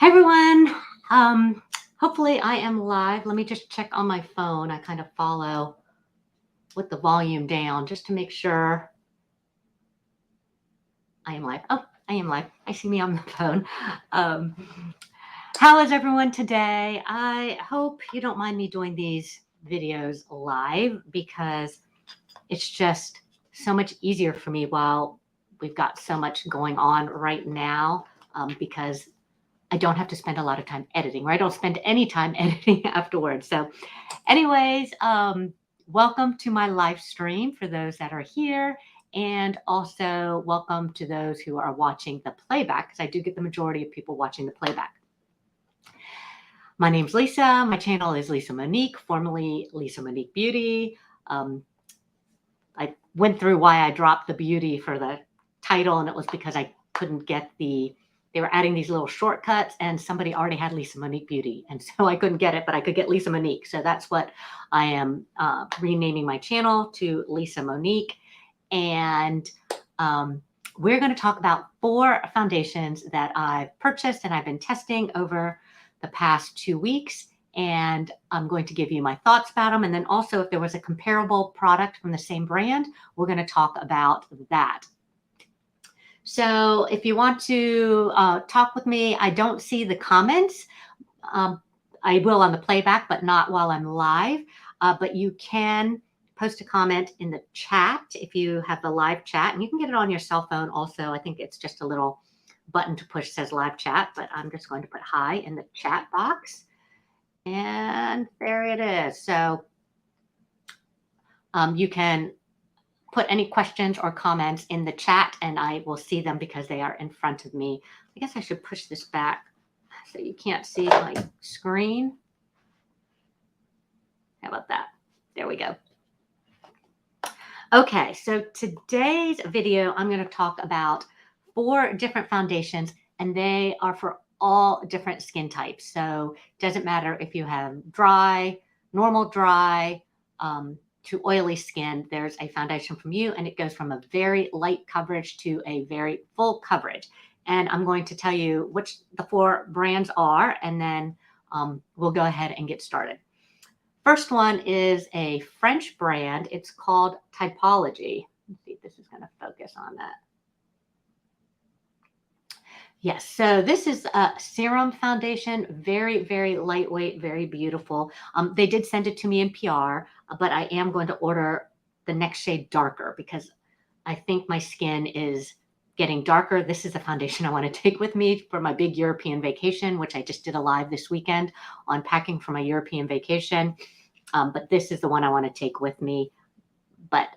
Hey everyone. Hopefully I am live. Let me just check on my phone. I kind of follow with the volume down just to make sure I am live. Oh, I am live. I see me on the phone. Um, how is everyone today? I hope you don't mind me doing these videos live because it's just so much easier for me while we've got so much going on right now because I don't have to spend a lot of time editing, or I don't spend any time editing afterwards. So, anyways, welcome to my live stream for those that are here, and also welcome to those who are watching the playback, because I do get the majority of people watching the playback. My name's Lisa. My channel is Lisa Monique, formerly Lisa Monique Beauty. I went through why I dropped the beauty for the title, and it was because I couldn't get they were adding these little shortcuts, and somebody already had Lisa Monique Beauty, and so I couldn't get it, but I could get Lisa Monique. So that's what I am renaming my channel to Lisa Monique. And we're going to talk about 4 foundations that I've purchased and I've been testing over the past 2 weeks. And I'm going to give you my thoughts about them. And then also, if there was a comparable product from the same brand, we're going to talk about that. So if you want to talk with me, I don't see the comments. I will on the playback, but not while I'm live. But you can post a comment in the chat if you have the live chat, and you can get it on your cell phone also. I think it's just a little button to push says live chat, but I'm just going to put hi in the chat box. And there it is. So you can put any questions or comments in the chat, and I will see them because they are in front of me. I guess I should push this back so you can't see my screen. How about that? There we go. Okay, so today's video, I'm going to talk about 4 different foundations, and they are for all different skin types. So it doesn't matter if you have dry, normal dry, to oily skin, there's a foundation from you, and it goes from a very light coverage to a very full coverage. And I'm going to tell you which the 4 brands are, and then we'll go ahead and get started. First one is a French brand. It's called Typology. Let's see if this is going to focus on that. Yes, so this is a serum foundation, very, very lightweight, very beautiful. They did send it to me in PR, but I am going to order the next shade darker because I think my skin is getting darker. This is the foundation I want to take with me for my big European vacation, which I just did a live this weekend on packing for my European vacation. But this is the one I want to take with me. But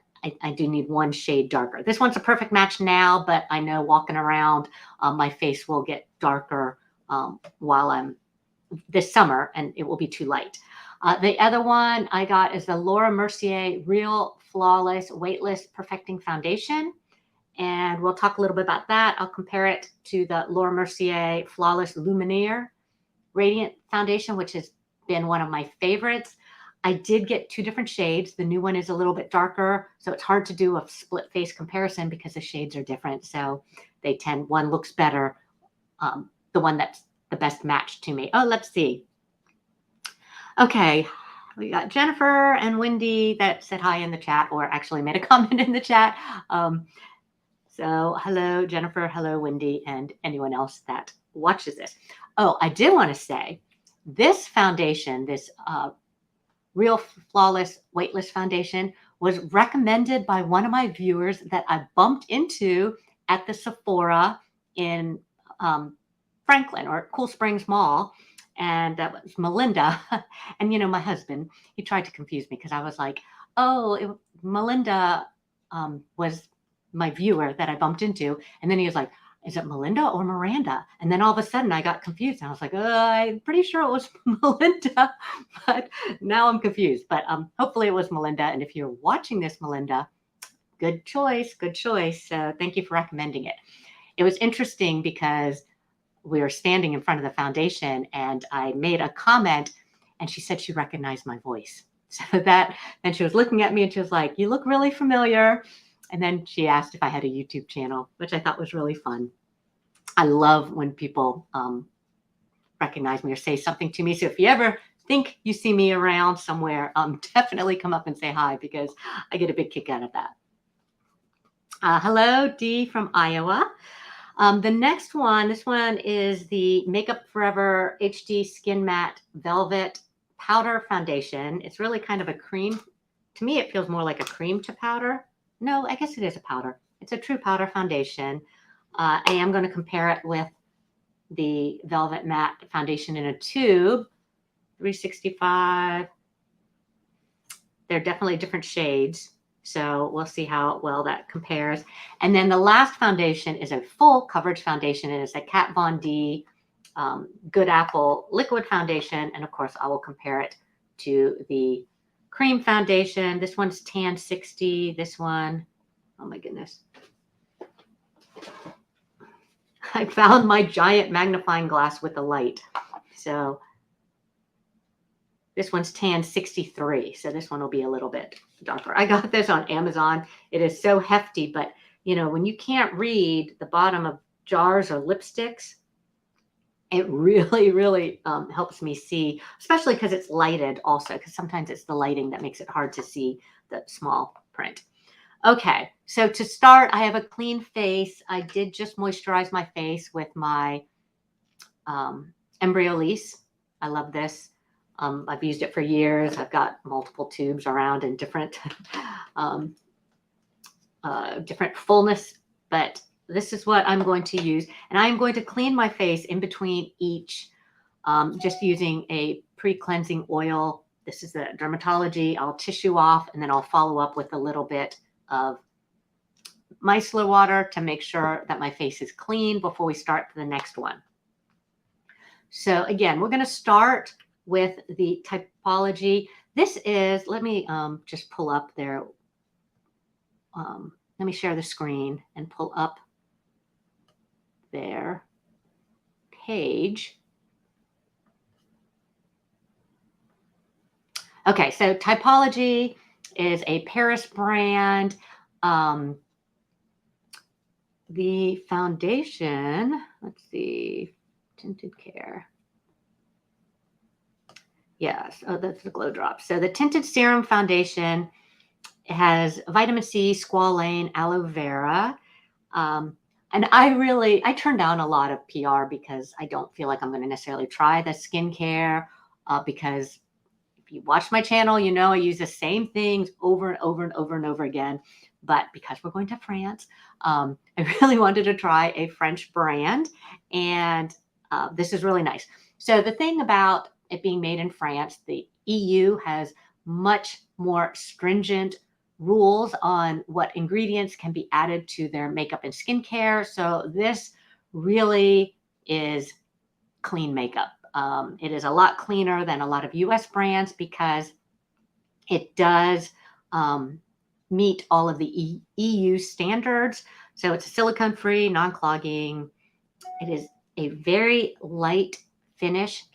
I do need one shade darker. This one's a perfect match now, but I know walking around, my face will get darker while I'm this summer, and it will be too light. The other one I got is the Laura Mercier Real Flawless Weightless Perfecting Foundation. And we'll talk a little bit about that. I'll compare it to the Laura Mercier Flawless Luminaire Radiant Foundation, which has been one of my favorites. I did get 2 different shades. The new one is a little bit darker, so it's hard to do a split face comparison because the shades are different. So one looks better, the one that's the best match to me. Oh, let's see. Okay, we got Jennifer and Wendy that said hi in the chat, or actually made a comment in the chat. So hello, Jennifer, hello, Wendy, and anyone else that watches this. Oh, I did want to say this foundation, this Real Flawless Weightless Foundation, was recommended by one of my viewers that I bumped into at the Sephora in Franklin or Cool Springs Mall. And that was Melinda. And, you know, my husband, he tried to confuse me because I was like, oh, Melinda was my viewer that I bumped into. And then he was like, is it Melinda or Miranda? And then all of a sudden I got confused. And I was like, I'm pretty sure it was Melinda, but now I'm confused. But hopefully it was Melinda. And if you're watching this, Melinda, good choice, good choice. So thank you for recommending it. It was interesting because we were standing in front of the foundation and I made a comment and she said she recognized my voice. So then she was looking at me and she was like, you look really familiar. And then she asked if I had a YouTube channel, which I thought was really fun. I love when people recognize me or say something to me. So if you ever think you see me around somewhere, definitely come up and say hi because I get a big kick out of that. Hello, Dee from Iowa. The next one, this one is the Makeup Forever HD Skin Matte Velvet Powder Foundation. It's really kind of a cream. To me, it feels more like a cream to powder. No, I guess it is a powder. It's a true powder foundation. I am going to compare it with the Velvet Matte Foundation in a tube, 365. They're definitely different shades. So we'll see how well that compares. And then the last foundation is a full coverage foundation. And it's a Kat Von D Good Apple liquid foundation. And of course, I will compare it to the cream foundation. This one's tan 60. This one, oh my goodness. I found my giant magnifying glass with the light. So this one's tan 63. So this one will be a little bit darker. I got this on Amazon. It is so hefty, but you know, when you can't read the bottom of jars or lipsticks, it really, really helps me see, especially because it's lighted also, because sometimes it's the lighting that makes it hard to see the small print. Okay, so to start, I have a clean face. I did just moisturize my face with my Embryolisse. I love this. I've used it for years. I've got multiple tubes around in different different fullness, but this is what I'm going to use. And I'm going to clean my face in between each, just using a pre-cleansing oil. This is the Dermatology. I'll tissue off and then I'll follow up with a little bit of micellar water to make sure that my face is clean before we start the next one. So again, we're going to start with the typology. This is, let me just pull up there. Let me share the screen and pull up their page. Okay, so Typology is a Paris brand. The foundation, let's see, Tinted Care. Yes, oh, that's the Glow Drop. So the Tinted Serum Foundation has vitamin C, squalane, aloe vera. And I turn down a lot of PR because I don't feel like I'm going to necessarily try the skincare because if you watch my channel, you know I use the same things over and over and over and over again. But because we're going to France, I really wanted to try a French brand. And this is really nice. So the thing about it being made in France, the EU has much more stringent rules on what ingredients can be added to their makeup and skincare. So this really is clean makeup. It is a lot cleaner than a lot of US brands because it does meet all of the EU standards. So it's silicone-free, non-clogging. It is a very light finish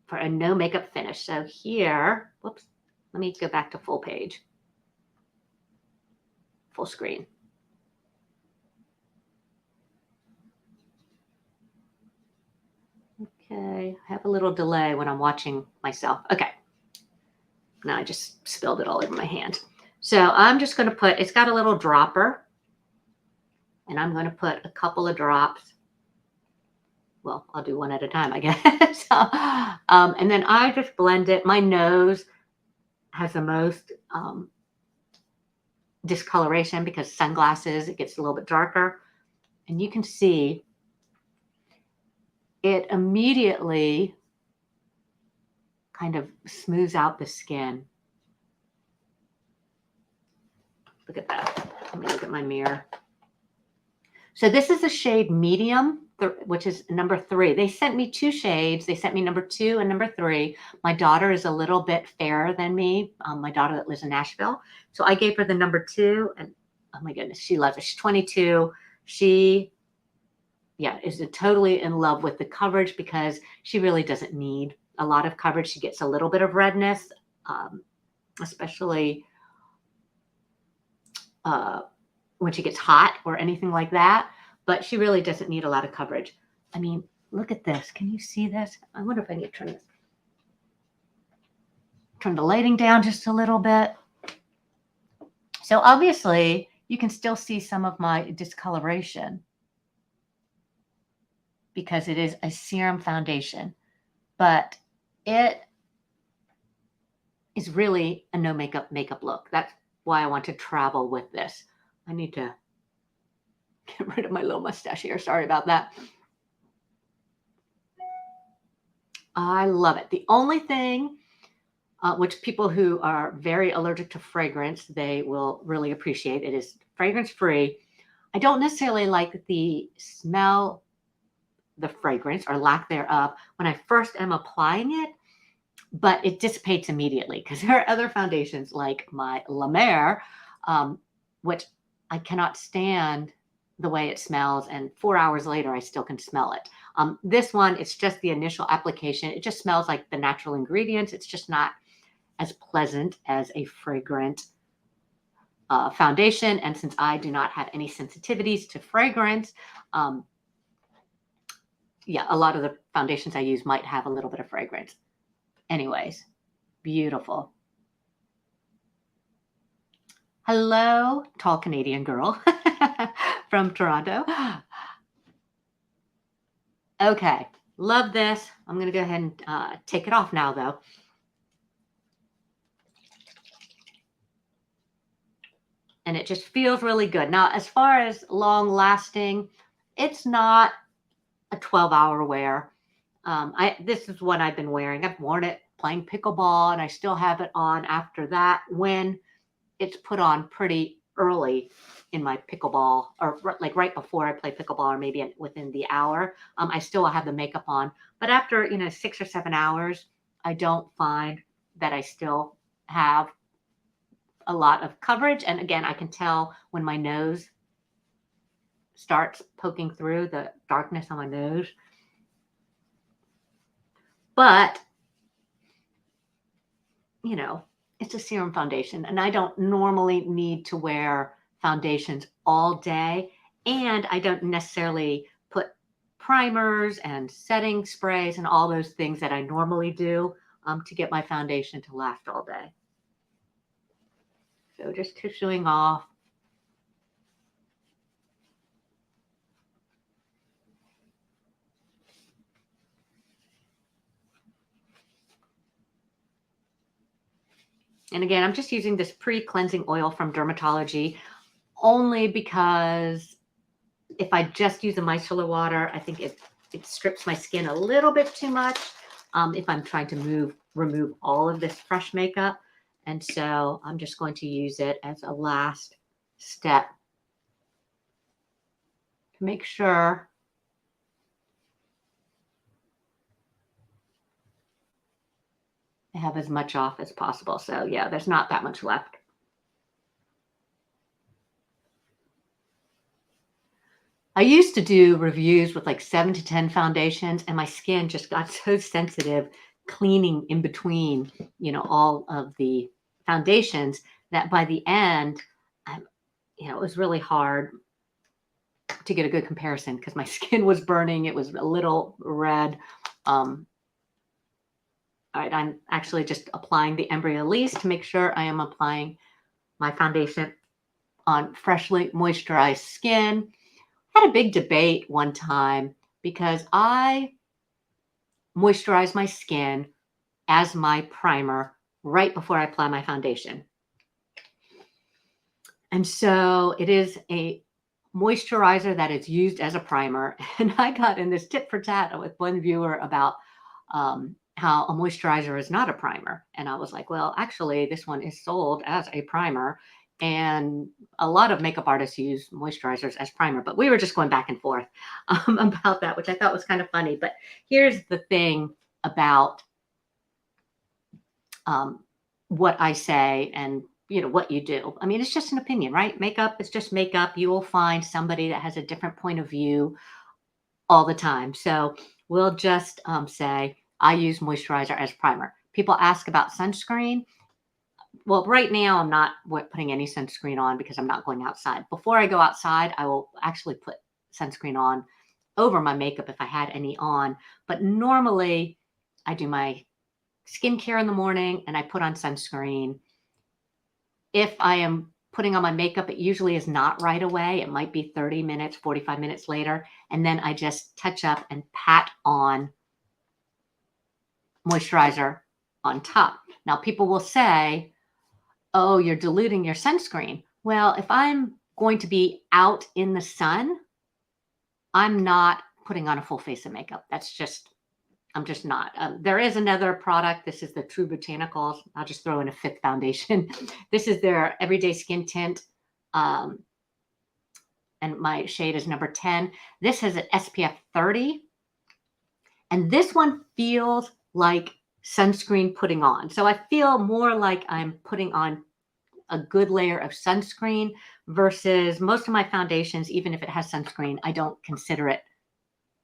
for a no makeup finish. So here, whoops, let me go back to full page, full screen. Okay, I have a little delay when I'm watching myself. Okay, now I just spilled it all over my hand. So I'm just going to put, it's got a little dropper, and I'm going to put a couple of drops. Well, I'll do one at a time, I guess. And then I just blend it. My nose has the most discoloration because sunglasses, it gets a little bit darker. And you can see it immediately kind of smooths out the skin. Look at that. Let me look at my mirror. So this is a shade medium, which is number 3. They sent me 2 shades. They sent me number 2 and number 3. My daughter is a little bit fairer than me. My daughter that lives in Nashville. So I gave her the number 2, and oh my goodness, she loves it. She's 22. She, yeah, is totally in love with the coverage because she really doesn't need a lot of coverage. She gets a little bit of redness, especially when she gets hot or anything like that, but she really doesn't need a lot of coverage. I mean, Look at this. Can you see this? I wonder if I need to turn the lighting down just a little bit. So obviously you can still see some of my discoloration because it is a serum foundation, but it is really a no makeup look. That's why I want to travel with this. I need to get rid of my little mustache here. Sorry about that. I love it. The only thing which people who are very allergic to fragrance, they will really appreciate. It is fragrance free. I don't necessarily like the smell, the fragrance or lack thereof when I first am applying it, but it dissipates immediately because there are other foundations like my La Mer, which I cannot stand the way it smells. And 4 hours later, I still can smell it. This one, it's just the initial application. It just smells like the natural ingredients. It's just not as pleasant as a fragrant foundation. And since I do not have any sensitivities to fragrance, yeah, a lot of the foundations I use might have a little bit of fragrance. Anyways, beautiful. Hello, tall Canadian girl from Toronto. Okay, love this. I'm going to go ahead and take it off now, though. And it just feels really good. Now, as far as long lasting, it's not a 12-hour wear. This is what I've been wearing. I've worn it playing pickleball, and I still have it on after that when it's put on pretty early in my pickleball, or like right before I play pickleball, or maybe within the hour. I still have the makeup on, but after 6 or 7 hours, I don't find that I still have a lot of coverage. And again, I can tell when my nose starts poking through the darkness on my nose. But, it's a serum foundation, and I don't normally need to wear foundations all day. And I don't necessarily put primers and setting sprays and all those things that I normally do to get my foundation to last all day. So just tissuing off. And again, I'm just using this pre-cleansing oil from Dermatology only because if I just use a micellar water, I think it strips my skin a little bit too much if I'm trying to remove all of this fresh makeup. And so I'm just going to use it as a last step to make sure I have as much off as possible. So yeah, there's not that much left. I used to do reviews with like 7 to 10 foundations, and my skin just got so sensitive cleaning in between, all of the foundations that by the end, it was really hard to get a good comparison because my skin was burning. It was a little red. All right, I'm actually just applying the Embryolisse to make sure I am applying my foundation on freshly moisturized skin. Had a big debate one time because I moisturize my skin as my primer right before I apply my foundation. And so it is a moisturizer that is used as a primer. And I got in this tit for tat with one viewer about how a moisturizer is not a primer. And I was like, well, actually, this one is sold as a primer. And a lot of makeup artists use moisturizers as primer, but we were just going back and forth about that, which I thought was kind of funny. But here's the thing about what I say and what you do. I mean, it's just an opinion, right? Makeup is just makeup. You will find somebody that has a different point of view all the time. So we'll just say I use moisturizer as primer. People ask about sunscreen. Well, right now I'm not putting any sunscreen on because I'm not going outside. Before I go outside, I will actually put sunscreen on over my makeup if I had any on. But normally I do my skincare in the morning and I put on sunscreen. If I am putting on my makeup, it usually is not right away. It might be 30 minutes, 45 minutes later. And then I just touch up and pat on moisturizer on top. Now, people will say, oh, you're diluting your sunscreen. Well, if I'm going to be out in the sun, I'm not putting on a full face of makeup. I'm just not. There is another product. This is the True Botanicals. I'll just throw in a fifth foundation. This is their Everyday Skin Tint. And my shade is number 10. This has an SPF 30. And this one feels like sunscreen putting on. So I feel more like I'm putting on a good layer of sunscreen versus most of my foundations, even if it has sunscreen, I don't consider it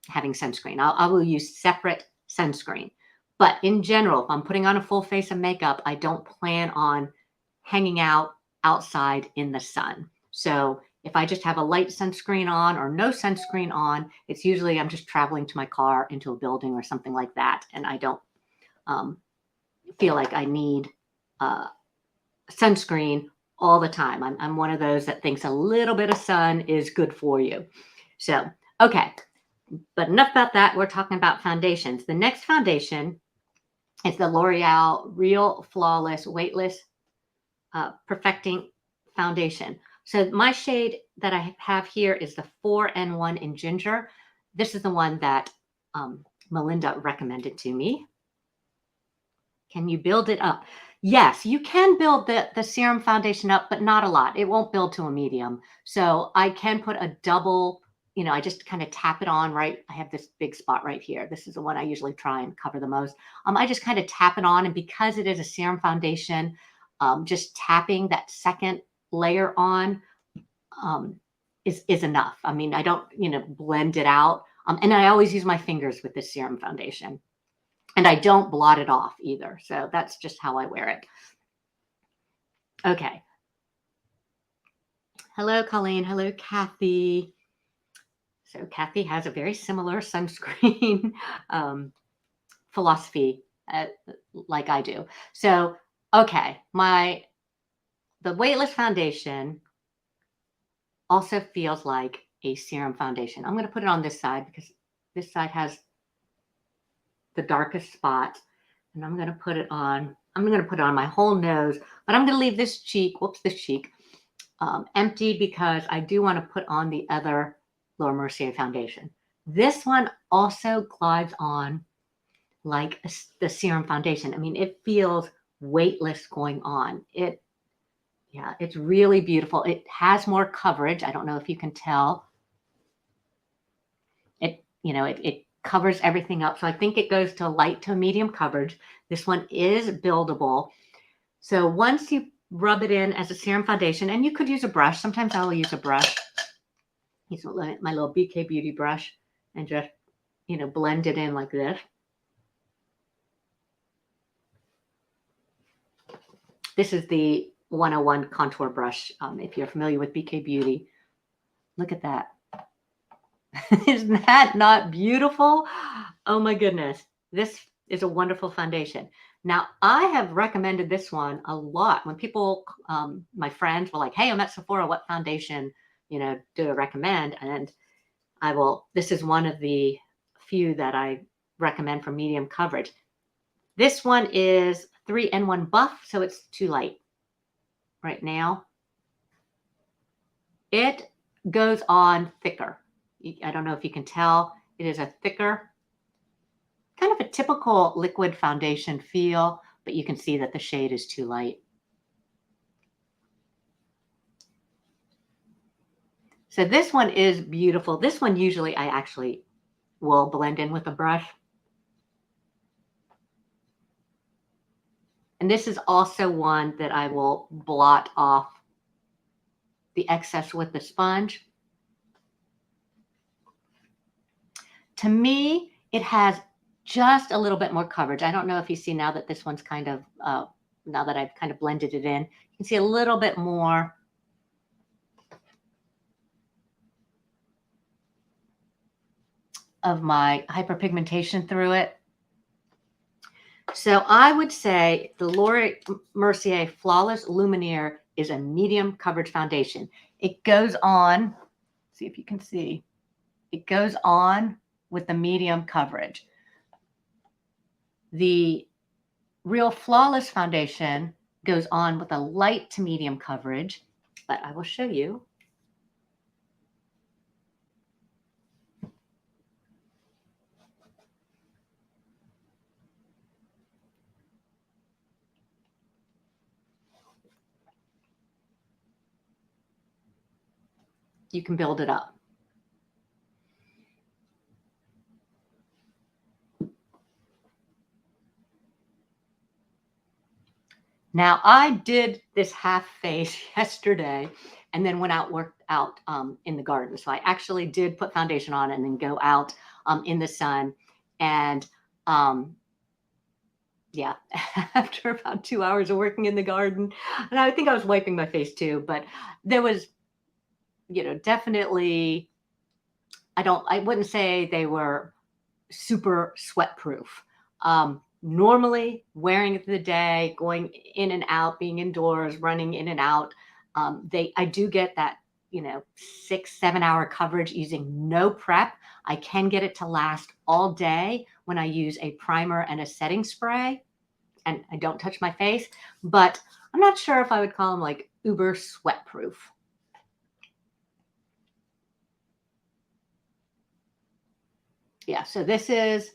having sunscreen. I will use separate sunscreen. But in general, if I'm putting on a full face of makeup, I don't plan on hanging out outside in the sun. So if I just have a light sunscreen on or no sunscreen on, it's usually I'm just traveling to my car into a building or something like that. And I don't feel like I need sunscreen all the time. I'm one of those that thinks a little bit of sun is good for you. So, okay. But enough about that. We're talking about foundations. The next foundation is the L'Oreal Real Flawless Weightless Perfecting Foundation. So my shade that I have here is the 4N1 in Ginger. This is the one that Melinda recommended to me. Can you build it up? Yes, you can build the serum foundation up, but not a lot. It won't build to a medium. So I can put a double, I just kind of tap it on, right? I have this big spot right here. This is the one I usually try and cover the most. I just kind of tap it on, and because it is a serum foundation, just tapping that second layer on is enough. I mean, I don't, blend it out. And I always use my fingers with this serum foundation. And I don't blot it off either. So that's just how I wear it. Okay. Hello, Colleen. Hello, Kathy. So Kathy has a very similar sunscreen philosophy like I do. So, okay, the Weightless Foundation also feels like a serum foundation. I'm going to put it on this side because this side has the darkest spot. And I'm going to put it on my whole nose, but I'm going to leave this cheek, empty because I do want to put on the other Laura Mercier foundation. This one also glides on like the serum foundation. I mean, it feels weightless going on. It's really beautiful. It has more coverage. I don't know if you can tell. It covers everything up. So I think it goes to light to medium coverage. This one is buildable. So once you rub it in as a serum foundation, and you could use a brush. Sometimes I will use a brush. Use my little BK Beauty brush and just, blend it in like this. This is the 101 contour brush. If you're familiar with BK Beauty, look at that. Isn't that not beautiful? Oh my goodness. This is a wonderful foundation. Now, I have recommended this one a lot. When people, my friends were like, hey, I'm at Sephora, what foundation, do I recommend? And this is one of the few that I recommend for medium coverage. This one is 3N1 Buff, so it's too light right now. It goes on thicker. I don't know if you can tell. It is a thicker, kind of a typical liquid foundation feel, but you can see that the shade is too light. So this one is beautiful. This one usually I actually will blend in with a brush. And this is also one that I will blot off the excess with the sponge. To me, it has just a little bit more coverage. I don't know if you see now that this one's kind of, now that I've kind of blended it in, you can see a little bit more. of my hyperpigmentation through it. So I would say the Laura Mercier Flawless Luminaire is a medium coverage foundation. It goes on, see if you can see, it goes on with the medium coverage. The Real Flawless foundation goes on with a light to medium coverage, but I will show you. You can build it up. Now, I did this half face yesterday and then went out, worked out in the garden. So I actually did put foundation on and then go out in the sun. And yeah, after about 2 hours of working in the garden, and I think I was wiping my face too, but there was, definitely, I wouldn't say they were super sweat proof. Normally wearing it through the day, going in and out, being indoors, running in and out. I do get that, 6-7 hour coverage using no prep. I can get it to last all day when I use a primer and a setting spray and I don't touch my face, but I'm not sure if I would call them like uber sweat proof. Yeah, so this is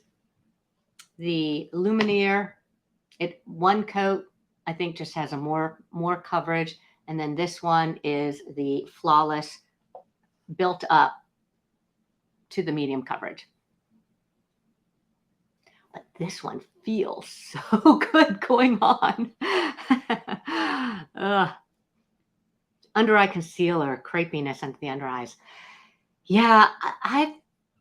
the Luminaire. One coat, I think, just has a more coverage. And then this one is the Flawless, built up to the medium coverage. But this one feels so good going on. Under eye concealer, crepiness under the under eyes. Yeah, I've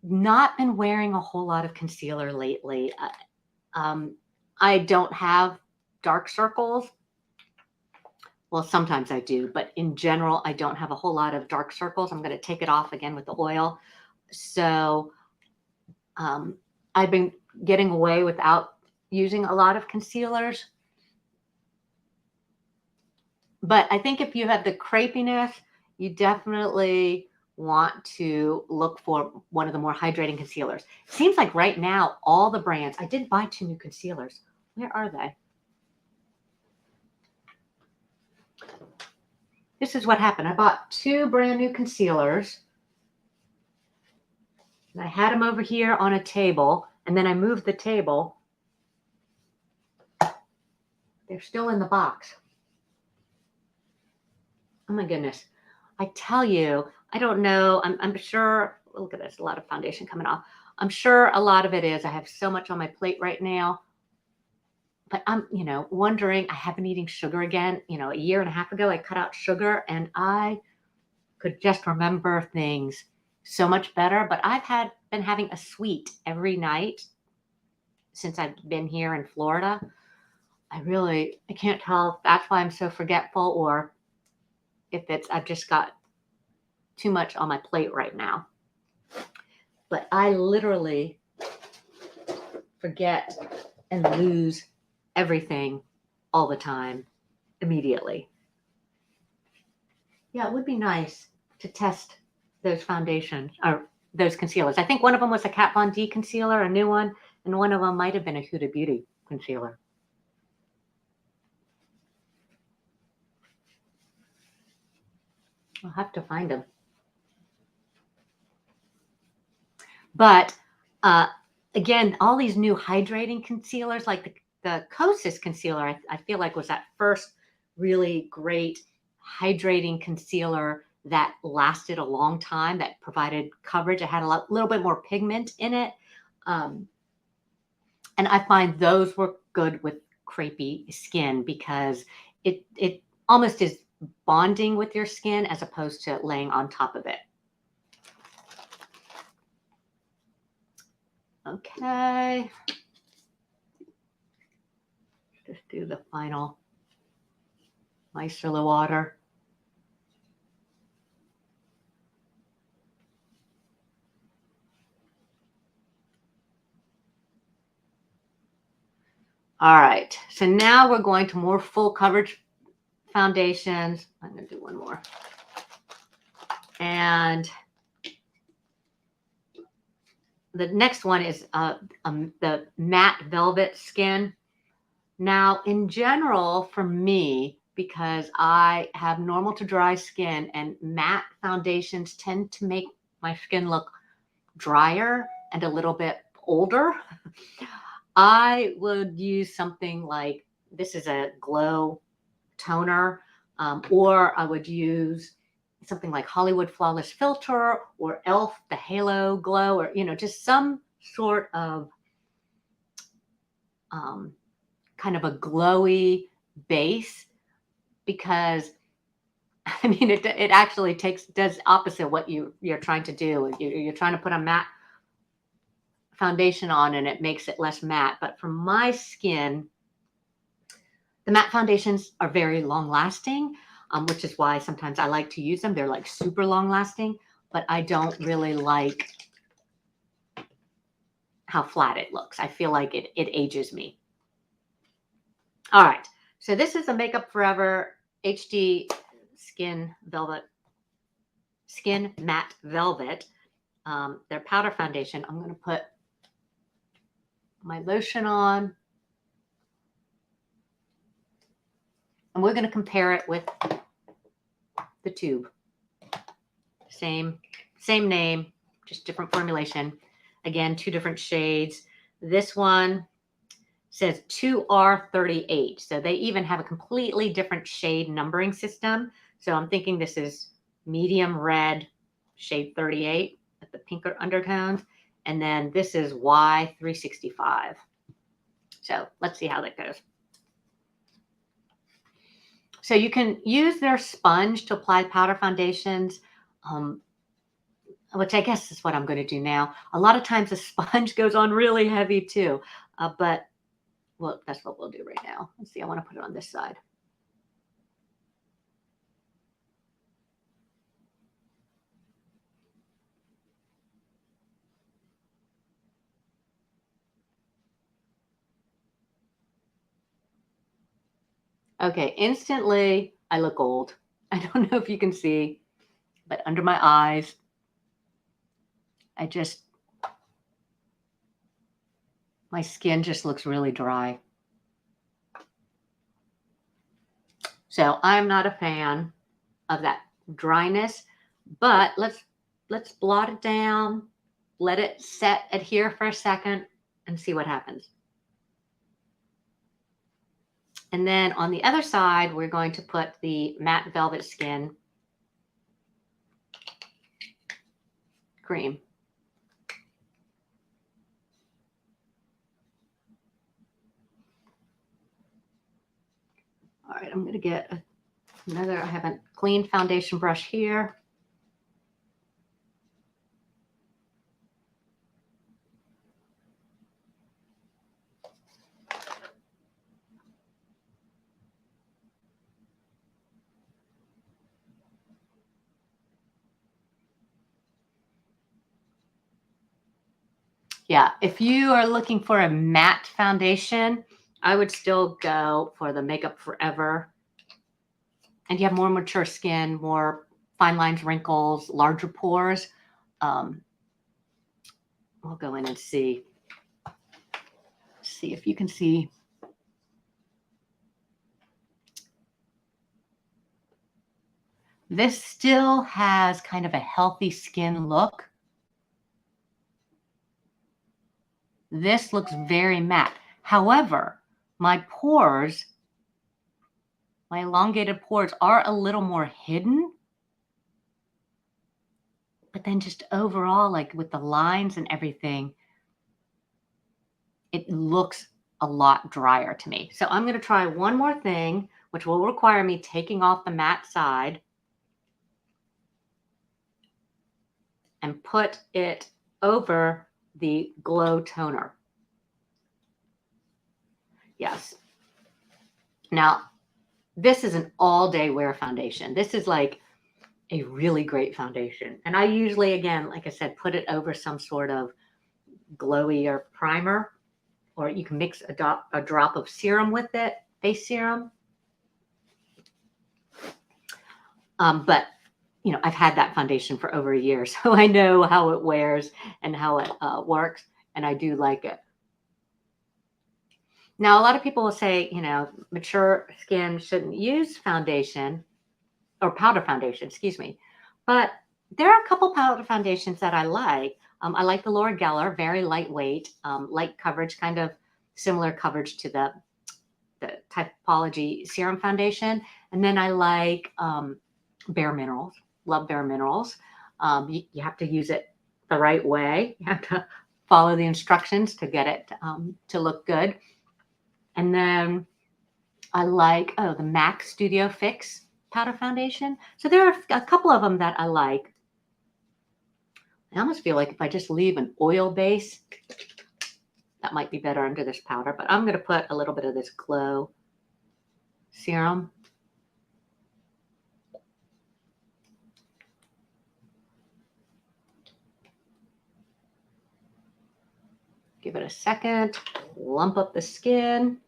not been wearing a whole lot of concealer lately. I don't have dark circles. Well, sometimes I do, but in general, I don't have a whole lot of dark circles. I'm going to take it off again with the oil. So I've been getting away without using a lot of concealers. But I think if you have the crepiness, you definitely want to look for one of the more hydrating concealers. Seems like right now, all the brands, I did buy 2 new concealers. Where are they? This is what happened. I bought 2 brand new concealers. And I had them over here on a table, and then I moved the table. They're still in the box. Oh my goodness. I tell you, I don't know. I'm sure, look at this, a lot of foundation coming off. I'm sure a lot of it is I have so much on my plate right now. But I'm, wondering, I have been eating sugar again. A year and a half ago, I cut out sugar and I could just remember things so much better. But I've been having a sweet every night since I've been here in Florida. I can't tell if that's why I'm so forgetful or if I've just got too much on my plate right now. But I literally forget and lose everything all the time immediately. Yeah, it would be nice to test those foundations or those concealers. I think one of them was a Kat Von D concealer, a new one, and one of them might have been a Huda Beauty concealer. I'll have to find them. But again, all these new hydrating concealers, like the Kosas concealer, I feel like was that first really great hydrating concealer that lasted a long time, that provided coverage. It had a little bit more pigment in it. And I find those work good with crepey skin because it almost is bonding with your skin as opposed to laying on top of it. Okay. Just do the final micellar water. All right, so now we're going to more full coverage foundations. I'm going to do one more. And the next one is the matte velvet skin. Now, in general, for me, because I have normal to dry skin and matte foundations tend to make my skin look drier and a little bit older, I would use something like this is a glow toner, or I would use something like Hollywood Flawless Filter or Elf, the Halo Glow, or, just some sort of um, kind of a glowy base, because I mean, it actually does opposite what you're trying to do. You're trying to put a matte foundation on and it makes it less matte. But for my skin, the matte foundations are very long lasting, which is why sometimes I like to use them. They're like super long lasting, but I don't really like how flat it looks. I feel like it ages me. All right. So this is a Makeup Forever HD Skin Matte Velvet. Their powder foundation. I'm going to put my lotion on. And we're going to compare it with the tube. Same name, just different formulation. Again, 2 different shades. This one says 2R38. So they even have a completely different shade numbering system. So I'm thinking this is medium red, shade 38 with the pinker undertones. And then this is Y365. So let's see how that goes. So you can use their sponge to apply powder foundations, which I guess is what I'm going to do now. A lot of times the sponge goes on really heavy too, but well, that's what we'll do right now. Let's see, I want to put it on this side. Okay, instantly I look old. I don't know if you can see, but under my eyes, my skin just looks really dry. So I'm not a fan of that dryness, but let's blot it down, let it adhere for a second and see what happens. And then on the other side, we're going to put the matte velvet skin cream. All right, I'm going to get I have a clean foundation brush here. Yeah, if you are looking for a matte foundation, I would still go for the Makeup Forever. And you have more mature skin, more fine lines, wrinkles, larger pores. We'll go in and see if you can see. This still has kind of a healthy skin look. This looks very matte. However, my elongated pores are a little more hidden. But then just overall, like with the lines and everything, it looks a lot drier to me. So I'm going to try one more thing, which will require me taking off the matte side and put it over the glow toner. Yes. Now, this is an all-day wear foundation. This is like a really great foundation. And I usually, again, like I said, put it over some sort of glowy or primer. or you can mix a drop of serum with it, face serum. But you know, I've had that foundation for over a year, so I know how it wears and how it works, and I do like it. Now, a lot of people will say, you know, mature skin shouldn't use foundation or powder foundation, excuse me. But there are a couple powder foundations that I like. I like the Laura Geller, very lightweight, light coverage, kind of similar coverage to the Typology Serum Foundation. And then I like Bare Minerals, love Bare Minerals. You have to use it the right way. You have to follow the instructions to get it to look good. And then I like, the MAC Studio Fix powder foundation. So there are a couple of them that I like. I almost feel like if I just leave an oil base, that might be better under this powder, but I'm going to put a little bit of this Glow serum. Give it a second, lump up the skin.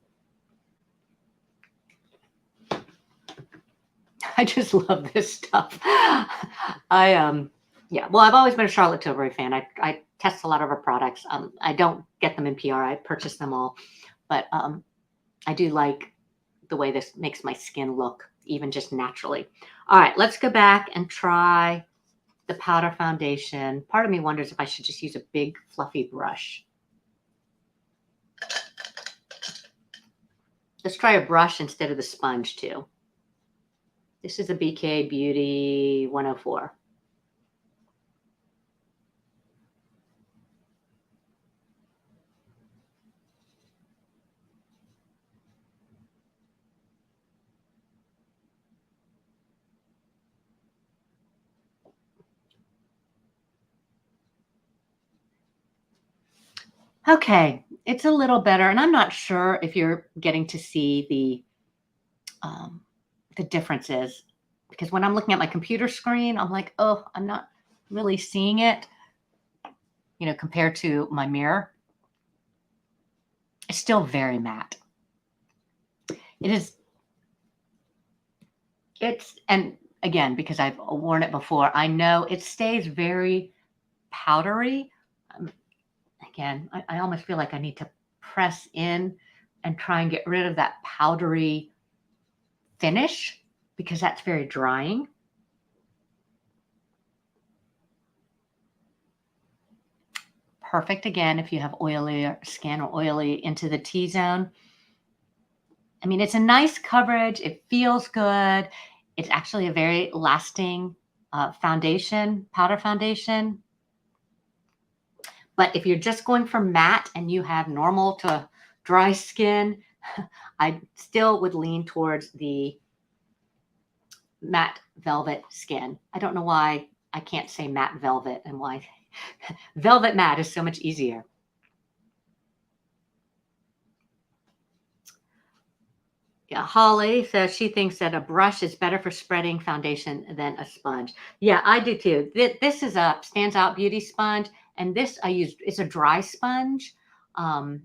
I just love this stuff. Yeah, well, I've always been a Charlotte Tilbury fan. I test a lot of her products. I don't get them in PR. I purchase them all, but I do like the way this makes my skin look, even just naturally. All right, let's go back and try the powder foundation. Part of me wonders if I should just use a big fluffy brush. Let's try a brush instead of the sponge too. This is a BK Beauty 104. Okay, it's a little better, and I'm not sure if you're getting to see the differences, because when I'm looking at my computer screen, I'm like, oh, I'm not really seeing it, you know, compared to my mirror. It's still very matte. It is, and again, because I've worn it before, I know it stays very powdery. Um, Again, I almost feel like I need to press in and try and get rid of that powdery finish because that's very drying. Perfect again if you have oily skin or oily into the T-zone. I mean, it's a nice coverage. It feels good. It's actually a very lasting foundation, powder foundation. But if you're just going for matte and you have normal to dry skin, I still would lean towards the matte velvet skin. I don't know why I can't say matte velvet and why velvet matte is so much easier. Yeah, Holly says she thinks that a brush is better for spreading foundation than a sponge. Yeah, I do too. This is a Stands Out Beauty sponge, and this I use is a dry sponge. Um,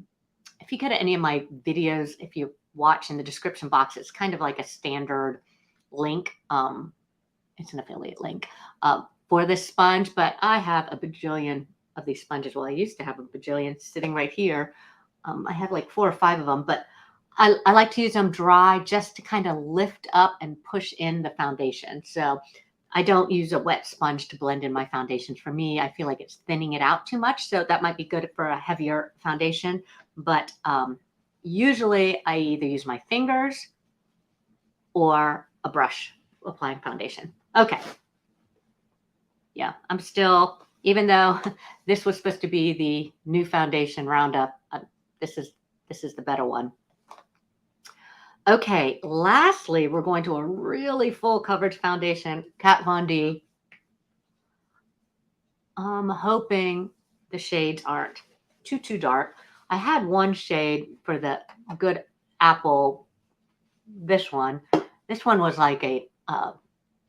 if you go to any of my videos, if you watch in the description box, it's kind of like a standard link. It's an affiliate link for this sponge, but I have a bajillion of these sponges. Well, I used to have a bajillion sitting right here. I have like 4 or 5 of them, but I like to use them dry just to kind of lift up and push in the foundation. So I don't use a wet sponge to blend in my foundations. For me, I feel like it's thinning it out too much. So that might be good for a heavier foundation. But usually I either use my fingers or a brush applying foundation. Okay. Yeah, I'm still, even though this was supposed to be the new foundation Roundup, this is the better one. Okay, lastly, we're going to a really full coverage foundation, Kat Von D. I'm hoping the shades aren't too dark. I had one shade for the Good Apple, this one. This one was like a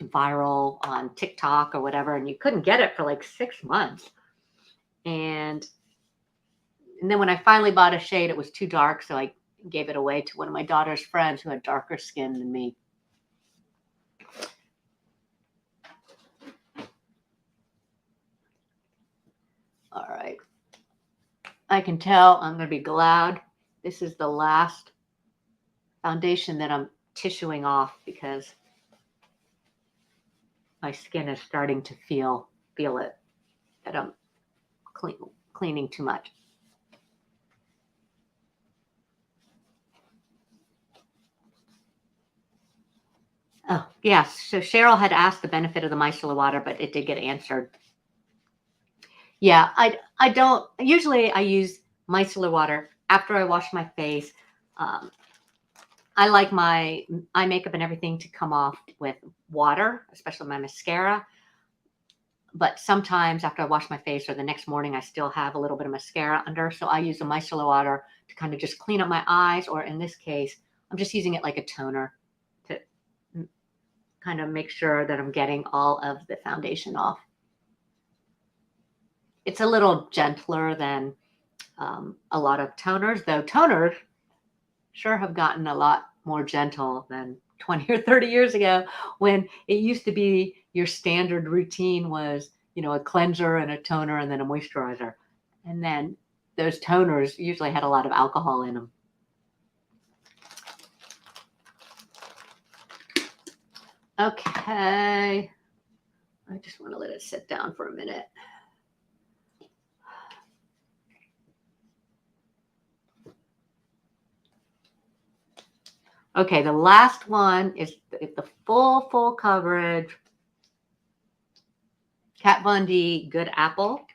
viral on TikTok or whatever, and you couldn't get it for like 6 months. And And then when I finally bought a shade, it was too dark, so I gave it away to one of my daughter's friends who had darker skin than me. All right. I can tell I'm going to be glad this is the last foundation that I'm tissuing off, because my skin is starting to feel it, that I'm cleaning too much. Oh, yes. So Cheryl had asked the benefit of the micellar water, but it did get answered. Yeah, I don't, usually I use micellar water after I wash my face. I like my eye makeup and everything to come off with water, especially my mascara. But sometimes after I wash my face or the next morning, I still have a little bit of mascara under. So I use the micellar water to kind of just clean up my eyes, or in this case, I'm just using it like a toner to kind of make sure that I'm getting all of the foundation off. It's a little gentler than a lot of toners, though toners sure have gotten a lot more gentle than 20 or 30 years ago, when it used to be your standard routine was, a cleanser and a toner and then a moisturizer. And then those toners usually had a lot of alcohol in them. Okay. I just want to let it sit down for a minute. Okay, the last one is the full coverage Kat Von D Good Apple.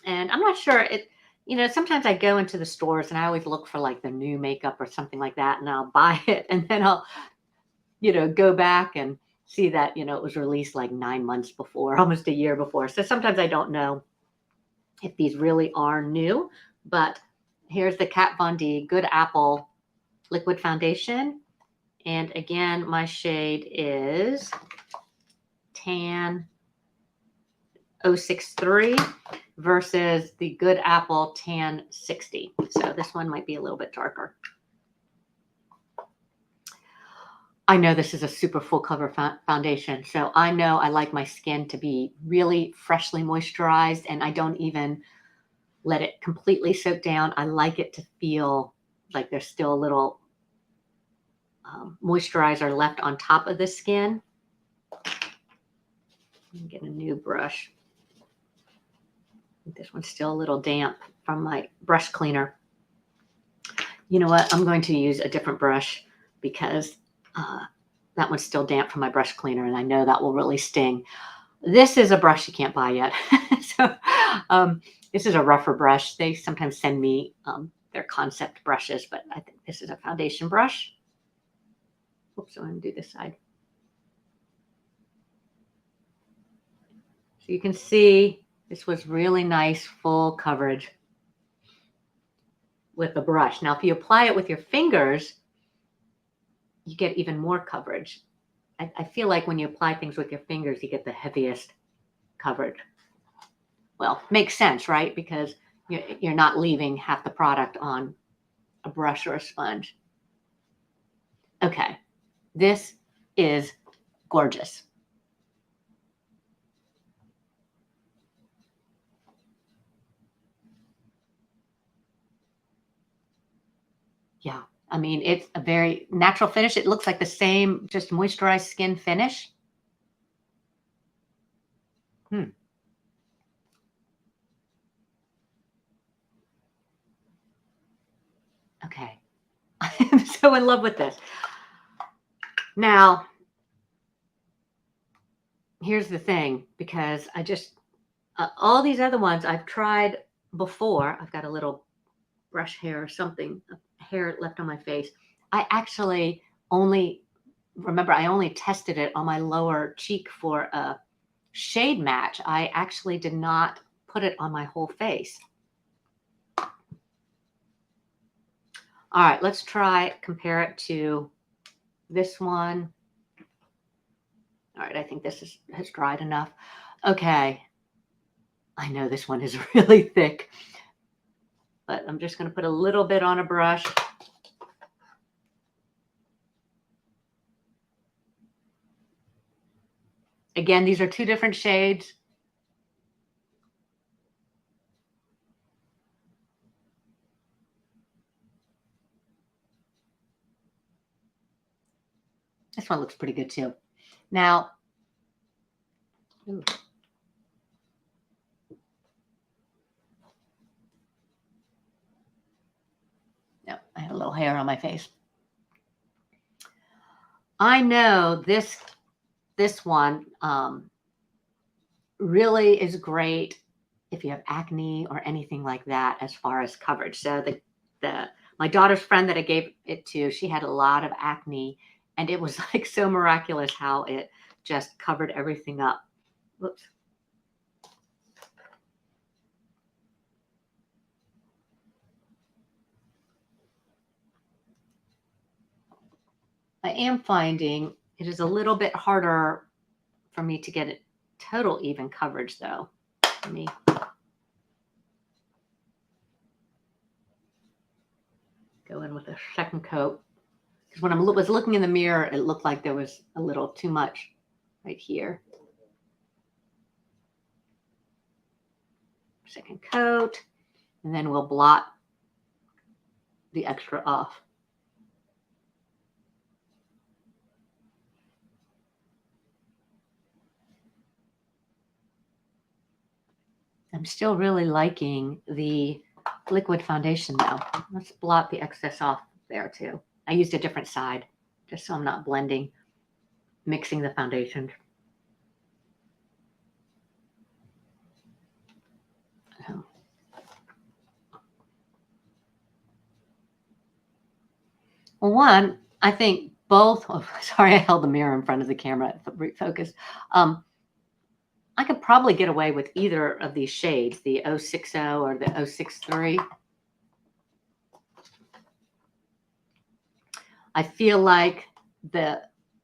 And I'm not sure sometimes I go into the stores and I always look for like the new makeup or something like that, and I'll buy it and then I'll, go back and see that, it was released like 9 months before, almost a year before. So sometimes I don't know if these really are new, but here's the Kat Von D Good Apple Liquid Foundation. And again, my shade is Tan 063 versus the Good Apple Tan 60. So this one might be a little bit darker. I know this is a super full cover foundation, so I know I like my skin to be really freshly moisturized, and I don't even let it completely soak down. I like it to feel like there's still a little moisturizer left on top of the skin. Get a new brush. This one's still a little damp from my brush cleaner. You know what? I'm going to use a different brush because that one's still damp from my brush cleaner, and I know that will really sting. This is a brush you can't buy yet. So this is a rougher brush. They sometimes send me their concept brushes, but I think this is a foundation brush. Oops, I'm going to do this side. So you can see this was really nice full coverage with the brush. Now, if you apply it with your fingers, you get even more coverage. I feel like when you apply things with your fingers, you get the heaviest coverage. Well, makes sense, right? Because you're not leaving half the product on a brush or a sponge. Okay, this is gorgeous. Yeah, I mean, it's a very natural finish. It looks like the same, just moisturized skin finish. Okay. I'm so in love with this. Now, here's the thing, because I just, all these other ones I've tried before. I've got a little brush hair or something, hair left on my face. I actually only tested it on my lower cheek for a shade match. I actually did not put it on my whole face. All right, let's compare it to this one. All right, I think this has dried enough. Okay. I know this one is really thick. but I'm just going to put a little bit on a brush. Again, these are two different shades. This one looks pretty good too. Now, ooh. No, I have a little hair on my face. I know this one really is great if you have acne or anything like that as far as coverage. So my daughter's friend that I gave it to, she had a lot of acne, and it was like so miraculous how it just covered everything up. Whoops. I am finding it is a little bit harder for me to get it total even coverage though. Let me go in with a second coat. Because when I was looking in the mirror, it looked like there was a little too much right here. Second coat, and then we'll blot the extra off. I'm still really liking the liquid foundation though. Let's blot the excess off there too. I used a different side just so I'm not blending, mixing the foundation. Well, one, I think both, oh, sorry, I held the mirror in front of the camera, refocused. I could probably get away with either of these shades, the 060 or the 063. I feel like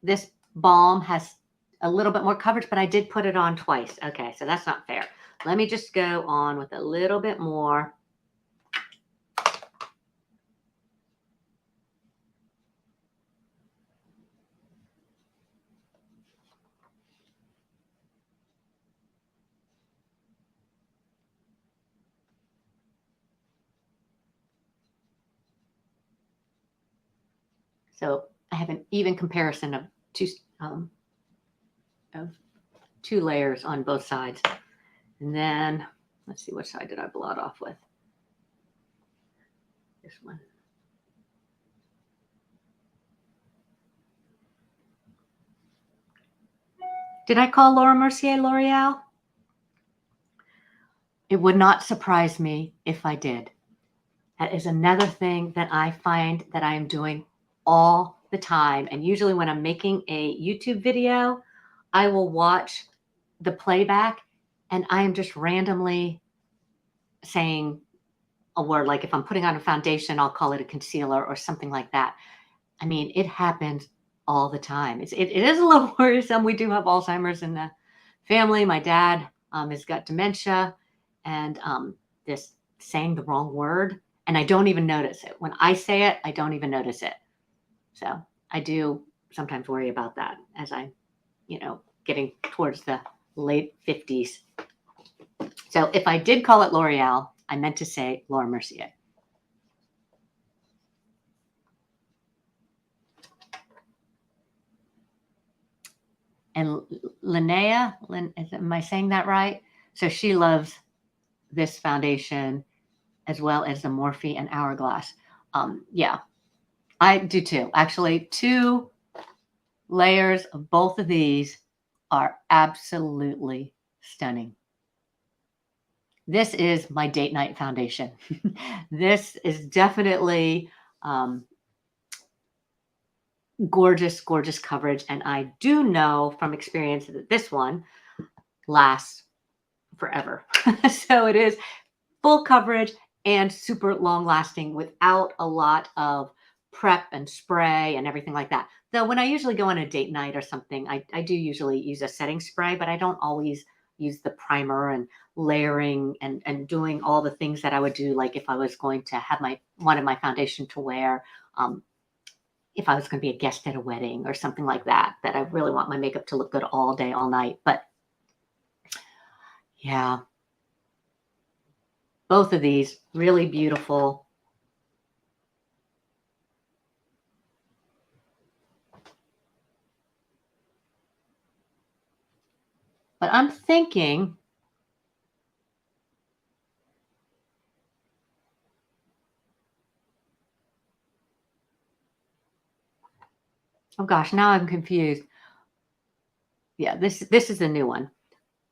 this balm has a little bit more coverage, but I did put it on twice. Okay, so that's not fair. Let me just go on with a little bit more. So I have an even comparison of two layers on both sides. And then let's see, which side did I blot off with? This one. Did I call Laura Mercier L'Oreal? It would not surprise me if I did. That is another thing that I find that I am doing all the time. And usually when I'm making a YouTube video, I will watch the playback and I am just randomly saying a word. Like if I'm putting on a foundation, I'll call it a concealer or something like that. I mean, it happens all the time. It is a little worrisome. We do have Alzheimer's in the family. My dad has got dementia, and this saying the wrong word, and I don't even notice it. When I say it, I don't even notice it. So I do sometimes worry about that as I'm, getting towards the late 50s. So if I did call it L'Oreal, I meant to say Laura Mercier. And Linnea, am I saying that right? So she loves this foundation as well as the Morphe and Hourglass. Yeah, I do too. Actually, 2 layers of both of these are absolutely stunning. This is my date night foundation. This is definitely gorgeous, gorgeous coverage. And I do know from experience that this one lasts forever. So it is full coverage and super long lasting without a lot of prep and spray and everything like that. Though when I usually go on a date night or something, I do usually use a setting spray, but I don't always use the primer and layering and doing all the things that I would do, like if I was going to have wanted my foundation to wear, if I was going to be a guest at a wedding or something like that, that I really want my makeup to look good all day, all night. But yeah, both of these really beautiful. But I'm thinking, oh gosh, now I'm confused. Yeah, this is a new one.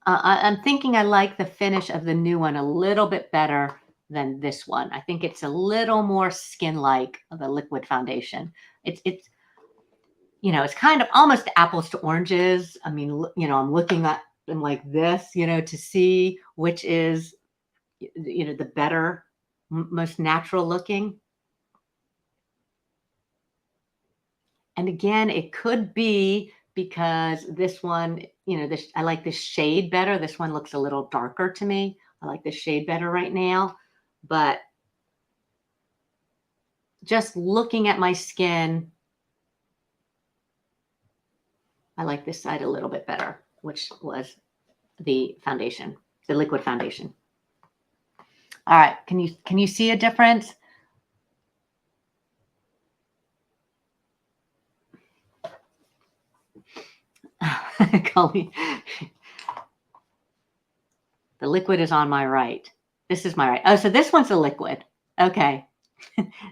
I'm thinking I like the finish of the new one a little bit better than this one. I think it's a little more skin-like, the liquid foundation. It's it's kind of almost apples to oranges. I mean, I'm looking at them like this, to see which is, the better, most natural looking. And again, it could be because this one, I like this shade better. This one looks a little darker to me. I like this shade better right now. But just looking at my skin, I like this side a little bit better, which was the foundation, the liquid foundation. All right, can you see a difference? Call me. The liquid is on my right. This is my right. Oh, so this one's a liquid. Okay.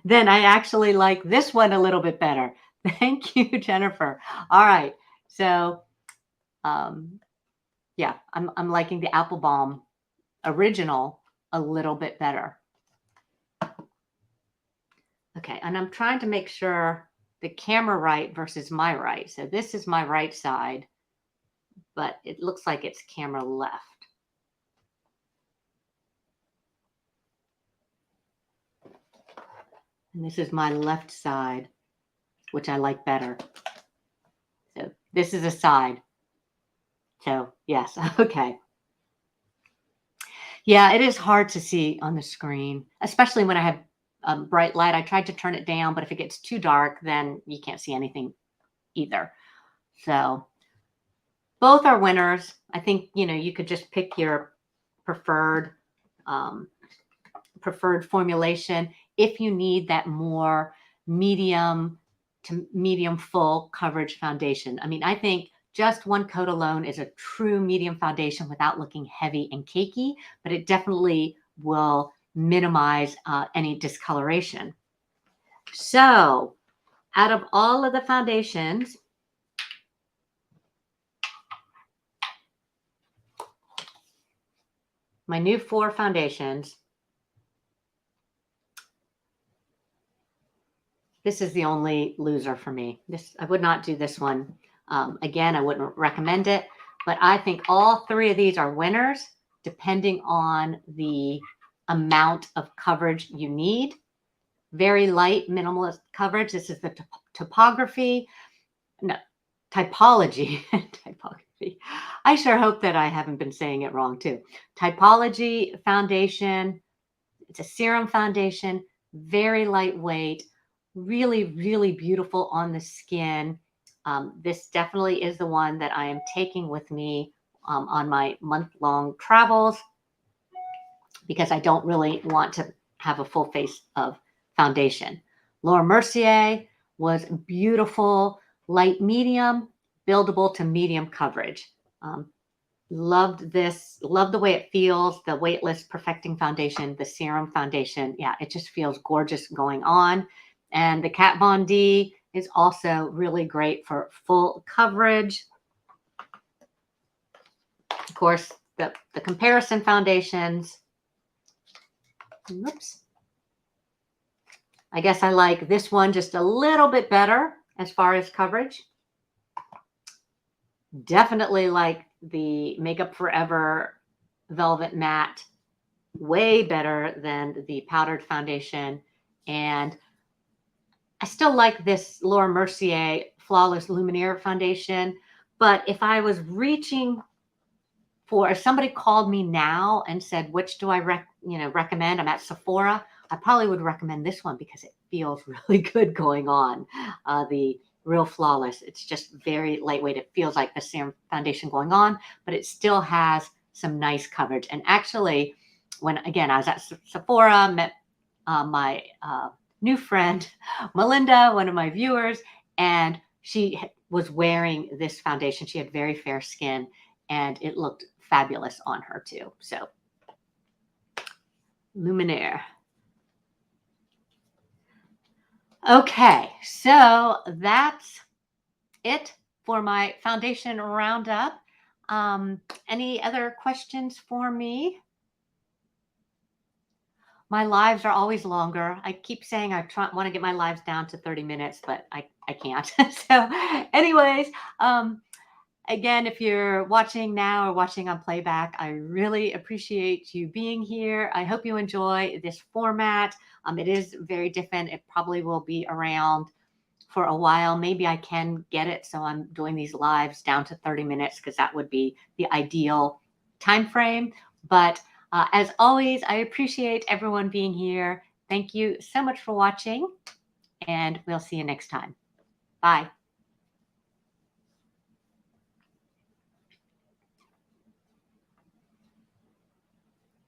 Then I actually like this one a little bit better. Thank you, Jennifer. All right. So, yeah, I'm liking the Apple Balm original a little bit better. Okay, and I'm trying to make sure the camera right versus my right. So this is my right side, but it looks like it's camera left. And this is my left side, which I like better. So this is a side. So yes, okay. Yeah, it is hard to see on the screen, especially when I have bright light. I tried to turn it down, but if it gets too dark, then you can't see anything either. So both are winners. I think, you could just pick your preferred um, preferred formulation if you need that more medium to medium full coverage foundation. I mean, I think just one coat alone is a true medium foundation without looking heavy and cakey, but it definitely will minimize any discoloration. So out of all of the foundations, my new 4 foundations, this is the only loser for me. I would not do this one. Again, I wouldn't recommend it, but I think all 3 of these are winners depending on the amount of coverage you need. Very light, minimalist coverage. This is the typology. Typology. I sure hope that I haven't been saying it wrong too. Typology foundation. It's a serum foundation, very lightweight, really, really beautiful on the skin. This definitely is the one that I am taking with me on my month-long travels because I don't really want to have a full face of foundation. Laura Mercier was beautiful, light medium, buildable to medium coverage. Loved this, loved the way it feels, the weightless perfecting foundation, the serum foundation. Yeah, it just feels gorgeous going on. And the Kat Von D is also really great for full coverage. Of course, the comparison foundations. Oops. I guess I like this one just a little bit better as far as coverage. Definitely like the Makeup Forever Velvet Matte way better than the powdered foundation. And I still like this Laura Mercier Flawless Luminaire foundation. But if I was reaching for if somebody called me now and said, which do I recommend? I'm at Sephora. I probably would recommend this one because it feels really good going on. The Real Flawless. It's just very lightweight. It feels like the serum foundation going on, but it still has some nice coverage. And actually, when again I was at Sephora, met my new friend Melinda, one of my viewers, and she was wearing this foundation. She had very fair skin, and it looked fabulous on her too. So, Luminaire. Okay, so that's it for my foundation roundup. Any other questions for me? My lives are always longer. I keep saying want to get my lives down to 30 minutes, but I can't. So, anyways, again, if you're watching now or watching on playback, I really appreciate you being here. I hope you enjoy this format. It is very different. It probably will be around for a while. Maybe I can get it so I'm doing these lives down to 30 minutes because that would be the ideal time frame. But as always, I appreciate everyone being here. Thank you so much for watching, and we'll see you next time. Bye.